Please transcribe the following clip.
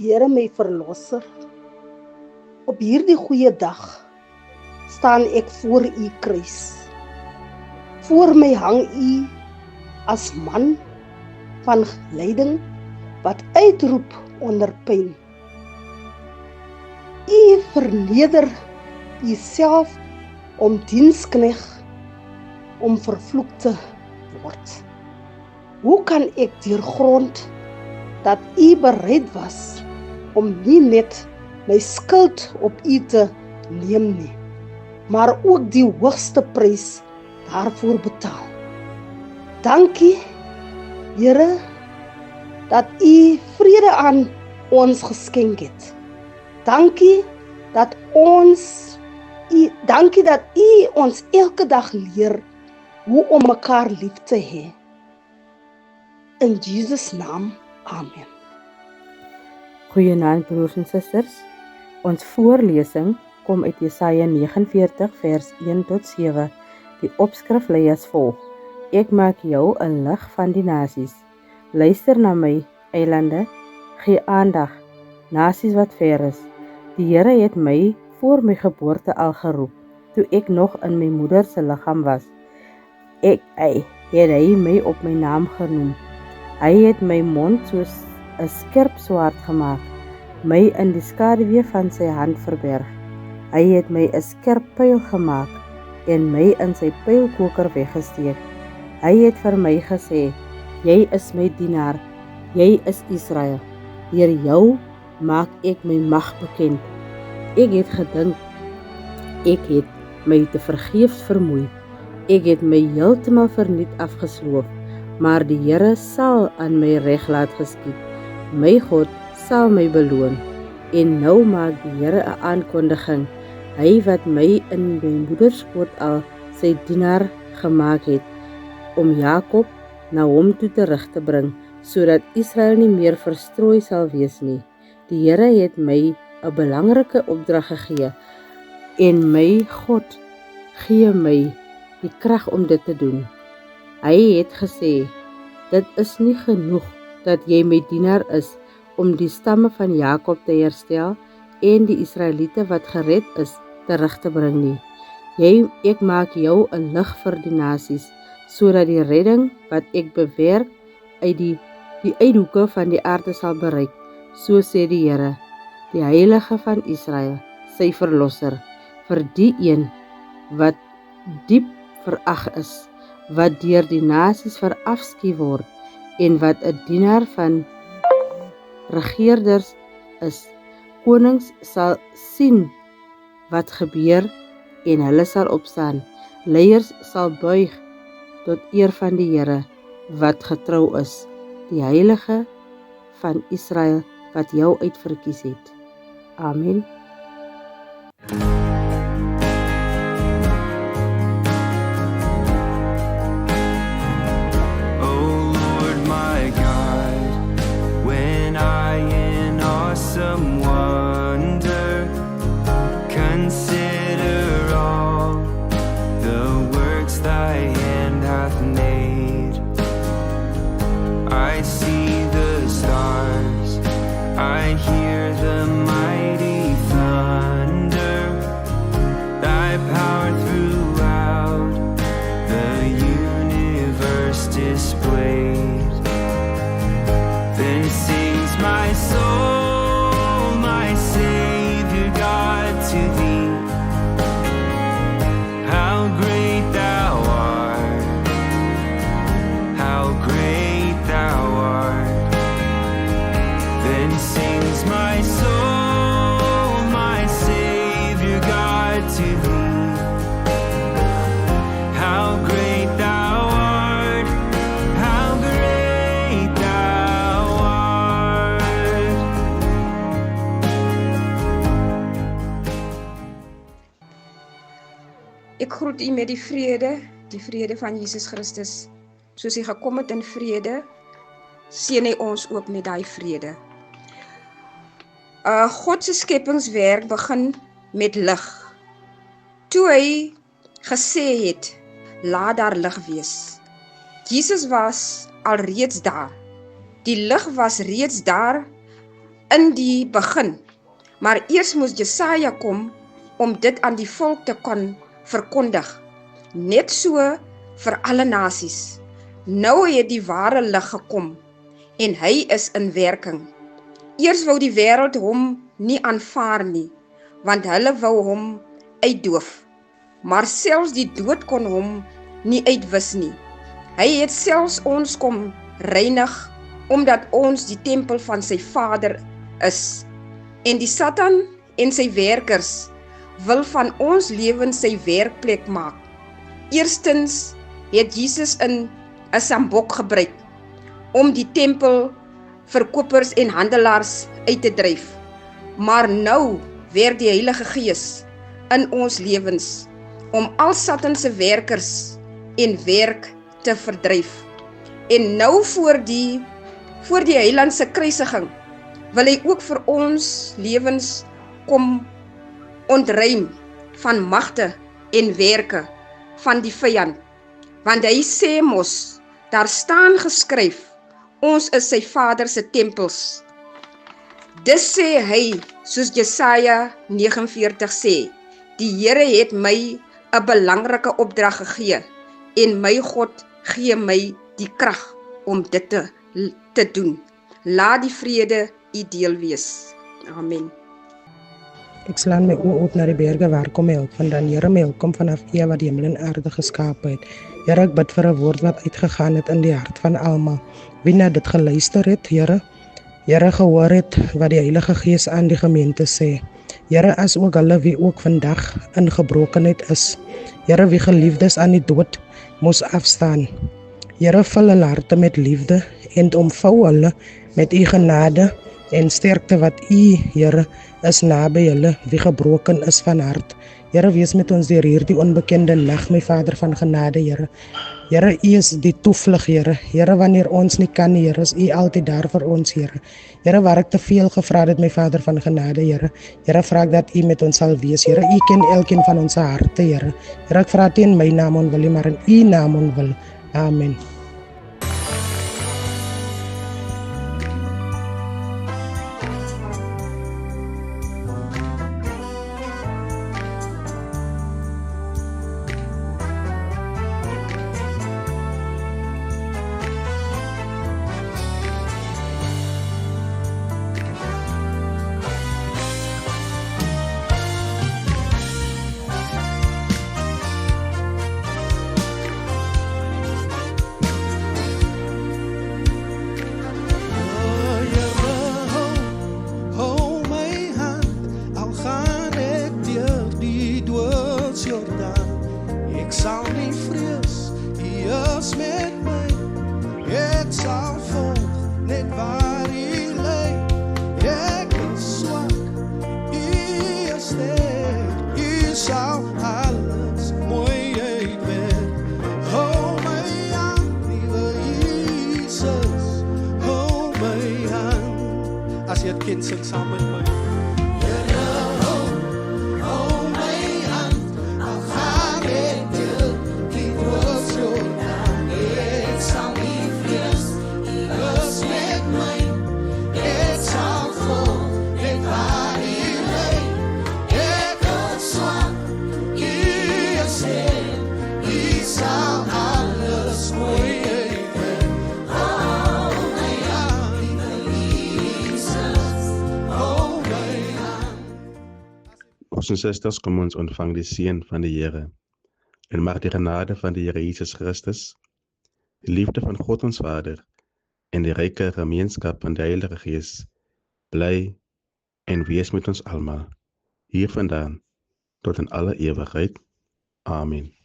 Here my verlosser, op hierdie goeie dag staan ek voor u kruis. Voor my hang u as man van lyding wat uitroep onder pyn. U verneder uself om dienskneg om vervloek te word. Hoe kan ek deurgrond dat u bereid was om nie net my skuld op u te neem nie, maar ook die hoogste prys daarvoor betaal. Dankie, Here, dat u vrede aan ons geskenk het. Dankie dat u ons elke dag leer hoe om mekaar lief te hê. In Jesus naam, amen. Goeienaand broers en susters. Ons voorlesing kom uit Jesaja 49 vers 1 tot 7. Die opskrif lei as volg: Ek maak jou 'n lig van die nasies. Luister na my, eilande, gee aandag, nasies wat ver is. Die Here het my voor my geboorte al geroep, toe ek nog in my moeder se liggaam was. Het hy my op my naam genoem. Hy het my mond soos 'n skerp swaard gemaak, my in die skaduwee van sy hand verberg. Hy het my 'n skerp pyl gemaak en my in sy pylkoker weggesteek. Hy het vir my gesê: Jy is my dienaar, jy is Israel. Deur jou maak ek my mag bekend. Ek het gedink, ek het my te vergeefs vermoei. Ek het my heeltemal verniet afgesloof, maar die Here sal aan my reg laat geskied. My God sal my beloon. En nou maak die Here 'n aankondiging, hy wat my in my moederskoot al sy dienaar gemaak het, om Jakob na hom toe terug te bring, sodat Israel nie meer verstrooi sal wees nie. Die Here het my 'n belangrike opdrag gegee, en my God gee my die krag om dit te doen. Hy het gesê: Dit is nie genoeg dat jy my dienaar is om die stamme van Jakob te herstel en die Israeliete wat gered is terug te bring nie. Ek maak jou 'n lig vir die nasies, sodat die redding wat ek bewerk uit die uithoeke van die aarde sal bereik. So sê die Here, die Heilige van Israel, sy verlosser, vir die een wat diep verag is, wat deur die nasies verafskuw word en wat 'n dienaar van regeerders is. Konings sal sien wat gebeur en hulle sal opstaan. Leiers sal buig tot eer van die Here wat getrou is, die Heilige van Israel wat jou uitverkies het. Amen. Some wonder, consider all the works thy hand hath made. I see the stars, I hear the mighty thunder, thy power throughout the universe displayed. Then sings my soul, to thee, how great thou art, how great thou art. Then sings my soul, my Savior God, to thee, how great thou art, how great thou art. Ek groet u met die vrede van Jesus Christus. Soos hy gekom het in vrede, seën hy ons ook met daai vrede. God se skepingswerk begin met lig. Toe hy gesê het, laat daar lig wees. Jesus was alreeds daar. Die lig was reeds daar in die begin. Maar eers moes Jesaja kom om dit aan die volk te kon verkondig. Net so vir alle nasies. Nou het die ware lig gekom en hy is in werking. Eers wou die wêreld hom nie aanvaar nie, want hulle wou hom uitdoof. Maar selfs die dood kon hom nie uitwis nie. Hy het selfs ons kom reinig, omdat ons die tempel van sy Vader is. En die Satan en sy werkers wil van ons lewens sy werkplek maak. Eerstens het Jesus in 'n sambok gebruik om die tempel verkopers en handelaars uit te dryf. Maar nou werk die Heilige Gees in ons lewens om al Satan se werkers en werk te verdryf. En nou voor die Heiland se kruisiging wil hy ook vir ons lewens kom ontruim van magte en werke van die vyand. Want hy sê mos, daar staan geskryf, ons is sy Vader se tempels. Dis sê hy, soos Jesaja 49 sê, die Here het my 'n belangrike opdrag gegee en my God gee my die krag om dit te doen. Laat die vrede u deel wees. Amen. Ek slaan my oë op na die berge, waar kom my hulp vandaan? Here, my hulp kom vanaf U wat die hemel en aarde geskaap het. Here, ek bid vir 'n woord wat uitgegaan het in die hart van almal. Wie na dit geluister het, Here, gehoor het wat die Heilige Gees aan die gemeente sê. Here, as ook hulle wie ook vandag in gebrokenheid is. Here, wie geliefdes aan die dood moes afstaan. Here, vul hulle harte met liefde en omvou hulle met U genade en sterkte wat U, Here, is naby hulle wie gebroken is van hart. Here, wees met ons deur hierdie onbekende nag, my Vader van genade, Here. Here, U is die toevlug, Here. Here, wanneer ons nie kan, Here, is U altyd daar vir ons, Here. Here, waar ek te veel gevra het, my Vader van genade, Here. Here, vra ek dat U met ons sal wees, Here. U ken elkeen van ons harte, Here. Here, ek vra dit in my naam onwil, maar in U naam onwil. Amen. Ek sal nie vrees, U is met my. Ek sal volg net waar U lei. Ek is swak, U is sterk. U sal alles mooi uitwerk. Hou my hand, liewe Jesus. Hou my hand. As jy dit ken, sing saam met my. Broers en susters, kom ons ontvang die seën van die Here. En mag die genade van die Here Jesus Christus, die liefde van God ons Vader en die ryke gemeenskap van die Heilige Gees bly en wees met ons almal, hier vandaan tot in alle ewigheid. Amen.